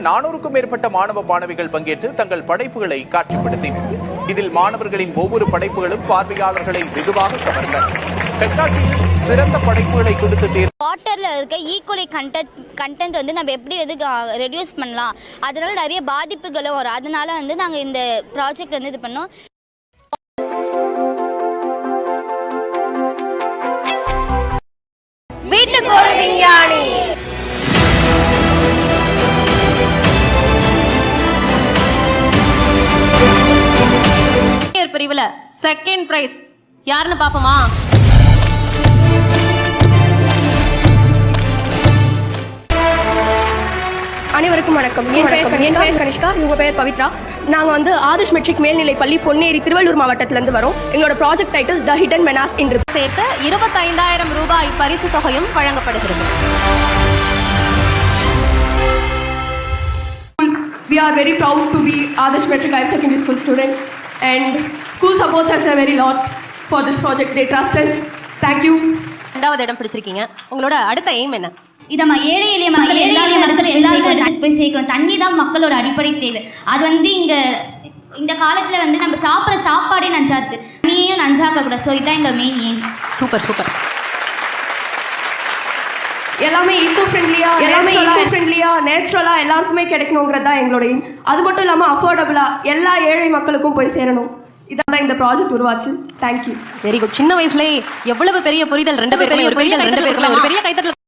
இதில் 400க்கும் மேற்பட்ட மாணவ மாணவிகள் பங்கேற்று தங்கள் படைப்புகளை காட்சிப்படுத்தினர். இதில் மாணவர்களின் ஒவ்வொரு படைப்புகளும் பார்வையாளர்களை வெகுவாக கவர்ந்தன. கண்காட்சியில் சிறந்த படைப்புகளை கொடுத்து தேர்வு வாட்டர்ல இருக்க ஈக்குவலி கண்டென்ட் வந்து நம்ம எப்படி ரெடியூஸ் பண்ணலாம், அதனால நிறைய பாதிப்புகளும் வரும். அதனால வந்து நாங்க இந்த ப்ராஜெக்ட் வந்து இது பண்ணோம். வீட்டுக்கு ஒரு விஞ்ஞானி. பிரிவுல செகண்ட் பிரைஸ் யாருன்னு பாப்போமா? அனைவருக்கும் வணக்கம். என் பெயர் கனிஷ்கா, இவங்க பெயர் பவித்ரா. நாங்கள் வந்து ஆதர்ஷ் மெட்ரிக் மேல்நிலைப் பள்ளி பொன்னேரி திருவள்ளூர் மாவட்டத்திலிருந்து வரோம். எங்களோட ப்ராஜெக்ட் டைட்டில் த ஹிடன் மெனாஸ் என்று சேர்த்து 25,000 ரூபாய் பரிசு தொகையும் வழங்கப்படுகிறது. We are very proud to be Adarsh Metric Higher Secondary School student and school supports us a very lot for this project. They trust us. Thank you. 2வது இடம் பிடிச்சிருக்கீங்க. உங்களோட அடுத்த எய்ம் என்ன? இதம்மா ஏழை எளிய மக்கள் எல்லாரும் போய் சேர்க்கணும். தண்ணி தான் மக்களோட அடிப்படை தேவை. அது வந்து இந்த காலத்தில் வந்து நம்ம சாப்பிட்ற சாப்பாடே நஞ்சா இருக்கு, தண்ணியையும் நஞ்சாக்க கூடாது. ஸோ இதுதான் எங்கள் மெயின் எய்ம். Super super. எல்லாமே ஈகோ ஃப்ரெண்ட்லியாக நேச்சுரலாக எல்லாருக்குமே கிடைக்கணுங்கிறது தான் எங்களோட எய்ம். அது மட்டும் இல்லாமல் அஃபோர்டபுளாக எல்லா ஏழை மக்களுக்கும் போய் சேரணும். இதான் இந்த ப்ராஜெக்ட் உருவாச்சு. தேங்க்யூ. Very good. சின்ன வயசுலேயே எவ்வளவு பெரிய புரிதல், 2 பேருக்குமே ஒரு பெரிய கைத்தட்டல்.